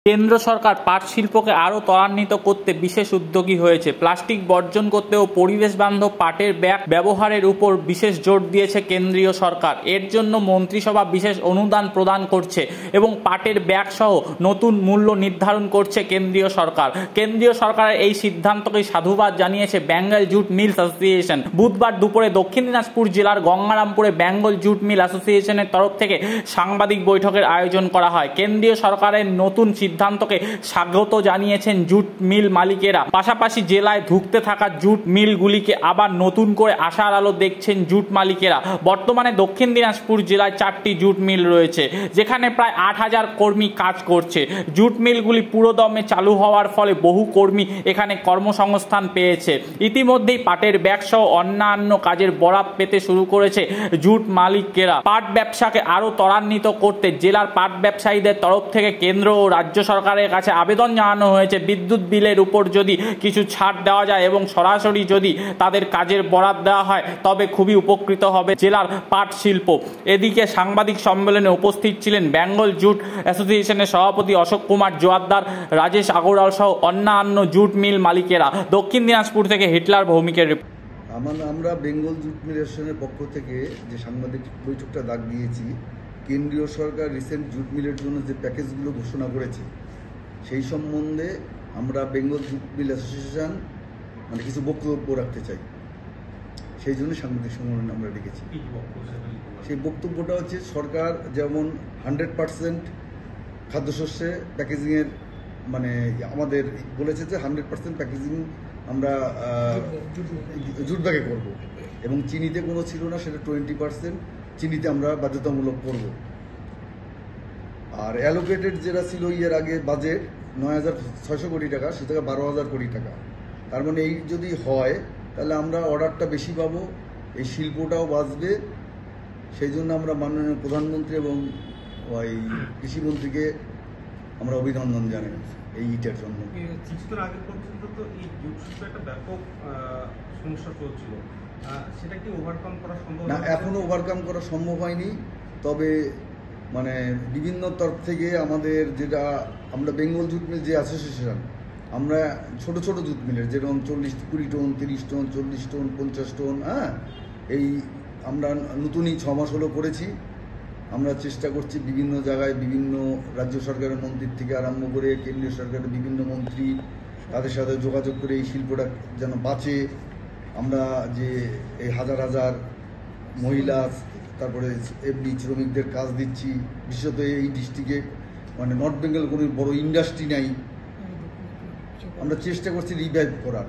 কেন্দ্র সরকার পাট শিল্পকে আরও ত্বরান্বিত করতে বিশেষ উদ্যোগী হয়েছে। প্লাস্টিক বর্জন করতে ও পরিবেশ বান্ধব পাটের ব্যাগ ব্যবহারের উপর বিশেষ জোর দিয়েছে কেন্দ্রীয় সরকার। এর জন্য মন্ত্রিসভা বিশেষ অনুদান প্রদান করছে এবং পাটের ব্যাগ সহ নতুন মূল্য নির্ধারণ করছে কেন্দ্রীয় সরকার। কেন্দ্রীয় সরকারের এই সিদ্ধান্তকে সাধুবাদ জানিয়েছে বেঙ্গল জুট মিলস অ্যাসোসিয়েশন। বুধবার দুপুরে দক্ষিণ দিনাজপুর জেলার গঙ্গারামপুরে বেঙ্গল জুট মিল অ্যাসোসিয়েশনের তরফ থেকে সাংবাদিক বৈঠকের আয়োজন করা হয়। কেন্দ্রীয় সরকারের নতুন সিদ্ধান্তকে স্বাগত জানিয়েছেন জুট মিল মালিকেরা। পাশাপাশি জেলায় ধুঁকতে থাকা জুট মিলগুলিকে আবার নতুন করে আশার আলো দেখছেন জুট মালিকেরা। বর্তমানে দক্ষিণ দিনাজপুর জেলায় 4টি জুট মিল রয়েছে, যেখানে প্রায় 8,000 কর্মী কাজ করছে। জুট মিলগুলি পুরোদমে চালু হওয়ার ফলে বহু কর্মী এখানে কর্মসংস্থান পেয়েছে। ইতিমধ্যেই পাটের ব্যাগ সহ অন্যান্য কাজের বরাত পেতে শুরু করেছে জুট মালিকেরা। পাট ব্যবসাকে আরও ত্বরান্বিত করতে জেলার পাট ব্যবসায়ীদের তরফ থেকে কেন্দ্র ও রাজ্য সরকারের কাছে আবেদন জানানো হয়েছে বিদ্যুৎ বিলের উপর যদি কিছু ছাড় দেওয়া যায় এবং সরাসরি যদি তাদের কাজের বরাত দেওয়া হয় তবে খুবই উপকৃত হবে জেলার পাট শিল্প। এদিকে সাংবাদিক সম্মেলনে উপস্থিত ছিলেন বেঙ্গল জুট অ্যাসোসিয়েশনের সভাপতি অশোক কুমার জোয়ারদার, রাজেশ আগরওয়াল সহ অন্যান্য জুট মিল মালিকেরা। দক্ষিণ দিনাজপুর থেকে হিটলার ভৌমিকের রিপোর্ট। আমরা বেঙ্গল জুট মিল অ্যাসোসিয়েশনের পক্ষ থেকে যে সাংবাদিক বৈঠকটা ডাক দিয়েছি, কেন্দ্রীয় সরকার রিসেন্ট জুট মিলের জন্য যে প্যাকেজগুলো ঘোষণা করেছে সেই সম্বন্ধে আমরা বেঙ্গল জুট মিল অ্যাসোসিয়েশন কিছু বক্তব্য রাখতে চাই। সেই জন্য সাংবাদিক সম্মেলন আমরা ডেকেছি। সেই বক্তব্যটা হচ্ছে, সরকার যেমন 100% খাদ্যশস্যে প্যাকেজিংয়ের আমাদের বলেছে যে 100% প্যাকেজিং আমরা জুট ব্যাগে করব, এবং চিনিতে কোনো ছিল না, সেটা 20% চিনিতে আমরা বাধ্যতামূলক করব। আর অ্যালোকেটেড যেটা ছিল এর আগে বাজেট 9,600 কোটি টাকা, সেটা 12,000 কোটি টাকা। তার মানে এই যদি হয় তাহলে আমরা অর্ডারটা বেশি পাবো, এই শিল্পটাও বাঁচবে। সেই জন্য আমরা মাননীয় প্রধানমন্ত্রী এবং ওই কৃষিমন্ত্রীকে আমরা অভিনন্দন জানাই এই ইটের জন্য। কিছুদিন আগে পর্যন্ত তো এই জুট শিল্পে একটা ব্যাপক সমস্যা চলছিল, সেটা কি ওভারকাম করা সম্ভব না? এখনো ওভারকাম করা সম্ভব হয়নি, তবে বিভিন্ন তরফ থেকে আমাদের যেটা আমরা বেঙ্গল জুট মিল যে অ্যাসোসিয়েশন, আমরা ছোট ছোট জুট মিলের যেরকম 20 টন, 30 টন, 40 টন, 50 টন, এই আমরা নতুনই 6 মাস হলো করেছি। আমরা চেষ্টা করছি বিভিন্ন জায়গায় বিভিন্ন রাজ্য সরকারের মন্ত্রীর থেকে আরম্ভ করে কেন্দ্রীয় সরকারের বিভিন্ন মন্ত্রী, তাদের সাথে যোগাযোগ করে এই শিল্পটা যেন বাঁচে। আমরা যে এই হাজার হাজার মহিলা, তারপরে এমনি শ্রমিকদের কাজ দিচ্ছি, বিশেষত এই ডিস্ট্রিক্টে নর্থ বেঙ্গল কোনো বড় ইন্ডাস্ট্রি নাই, আমরা চেষ্টা করছি রিভাইভ করার।